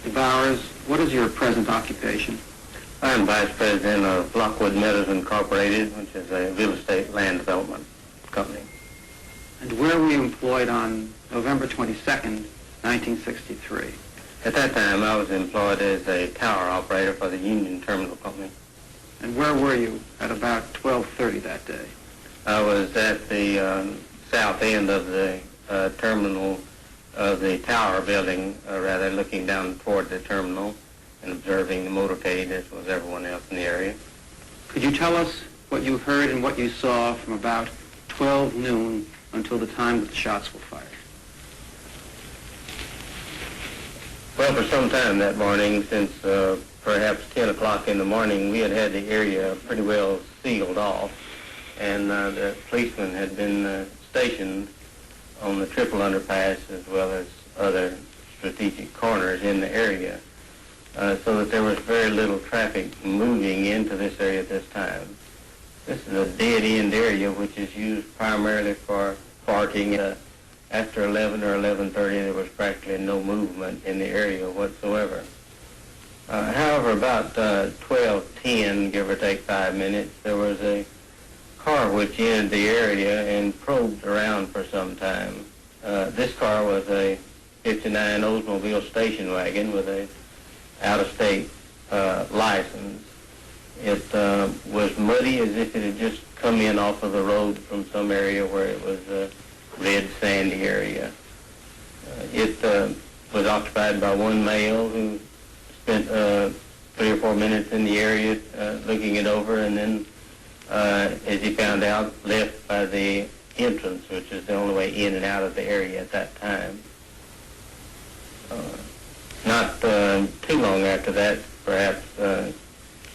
Mr. Bowers, what is your present occupation? I'm Vice President of Lockwood Meadows Incorporated, which is a real estate land development company. And where were you employed on November 22nd, 1963? At that time, I was employed as a tower operator for the Union Terminal Company. And where were you at about 12:30 that day? I was at the south end of the terminal of the tower building, rather looking down toward the terminal and observing the motorcade as was everyone else in the area. Could you tell us what you heard and what you saw from about 12 noon until the time that the shots were fired? Well, for some time that morning, since perhaps 10 o'clock in the morning, we had the area pretty well sealed off, and the policemen had been stationed on the triple underpass as well as other strategic corners in the area, so that there was very little traffic moving into this area at this time. This is a dead-end area which is used primarily for parking. After 11 or 11:30, there was practically no movement in the area whatsoever. However, about 12:10, give or take 5 minutes, there was a car which entered the area and probed around for some time. This car was a 59 Oldsmobile station wagon with a out-of-state license. It was muddy as if it had just come in off of the road from some area where it was a red sandy area. It was occupied by one male who spent 3 or 4 minutes in the area looking it over, and then, as he found out, left by the entrance, which is the only way in and out of the area at that time. Not too long after that, perhaps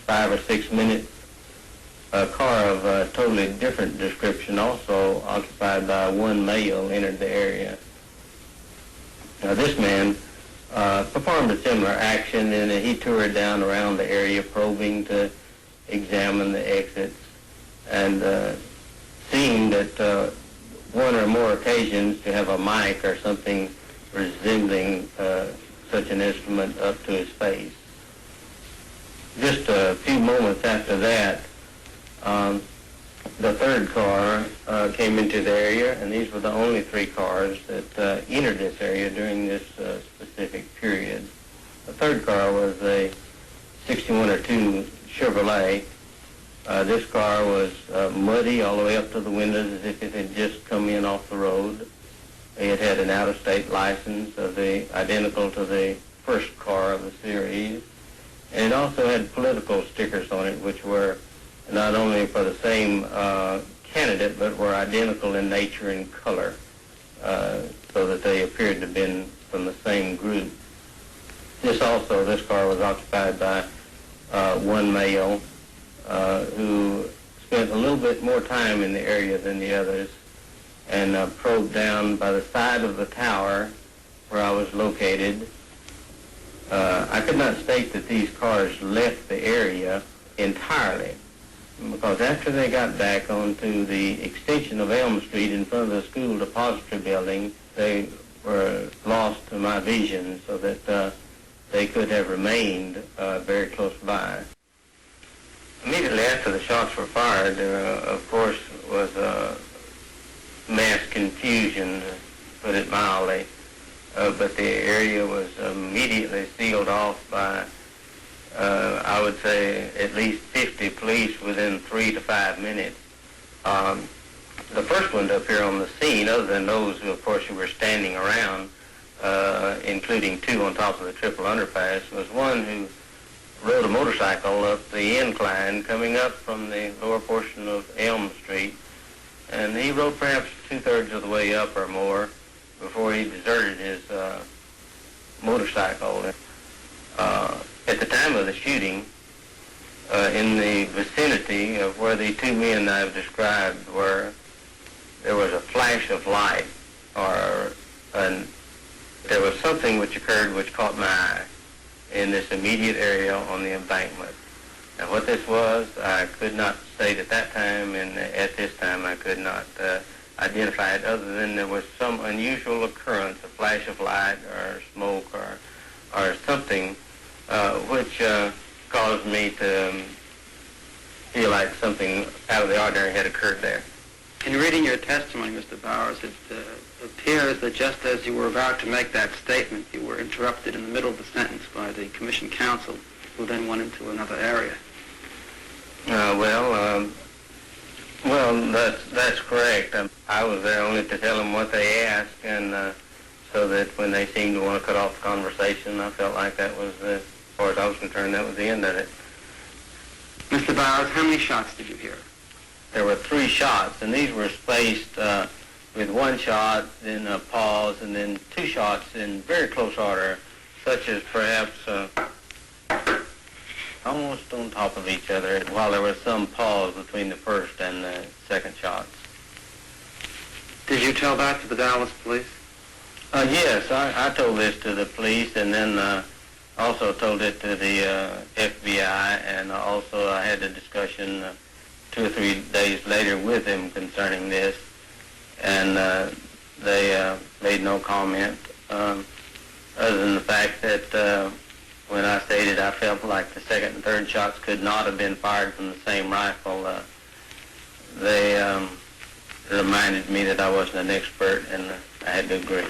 5 or 6 minutes, a car of a totally different description, also occupied by one male, entered the area. Now, this man performed a similar action, and he toured down around the area, probing to examine the exits, and seemed at one or more occasions to have a mic or something resembling such an instrument up to his face. Just a few moments after that, the third car came into the area, and these were the only 3 cars that entered this area during this specific period. The third car was a 61 or 2 Chevrolet. This car was muddy all the way up to the windows as if it had just come in off the road. It had an out-of-state license identical to the first car of the series. And it also had political stickers on it, which were not only for the same candidate, but were identical in nature and color, so that they appeared to have been from the same group. This car was occupied by one male who spent a little bit more time in the area than the others, and probed down by the side of the tower where I was located. I could not state that these cars left the area entirely, because after they got back onto the extension of Elm Street in front of the school depository building, they were lost to my vision, so that they could have remained very close by. Immediately after the shots were fired, of course, was mass confusion, to put it mildly. But the area was immediately sealed off by, I would say, at least 50 police within 3 to 5 minutes. The first one to appear on the scene, other than those who, of course, who were standing around, including 2 on top of the triple underpass, was one who rode a motorcycle up the incline coming up from the lower portion of Elm Street. And he rode perhaps 2/3 of the way up or more before he deserted his motorcycle. At the time of the shooting, in the vicinity of where the 2 men I've described were, there was a flash of light, or there was something which occurred which caught my eye in this immediate area on the embankment. Now, what this was, I could not state at that time, and at this time I could not identify it, other than there was some unusual occurrence, a flash of light or smoke or or something, which caused me to feel like something out of the ordinary had occurred there. In reading your testimony, Mr. Bowers, it appears that just as you were about to make that statement, you were interrupted in the middle of the sentence by the commission counsel, who then went into another area. Well, that's correct. I was there only to tell them what they asked, and so that when they seemed to want to cut off the conversation, I felt like that was, as far as I was concerned, that was the end of it. Mr. Bowers, how many shots did you hear? There were 3 shots, and these were spaced with 1 shot, then a pause, and then 2 shots in very close order, such as perhaps almost on top of each other, while there was some pause between the first and the second shots. Did you tell that to the Dallas police? Yes, I told this to the police, and then also told it to the FBI, and also I had a discussion 2 or 3 days later with them concerning this, and they made no comment other than the fact that when I stated I felt like the second and third shots could not have been fired from the same rifle, they reminded me that I wasn't an expert, and I had to agree.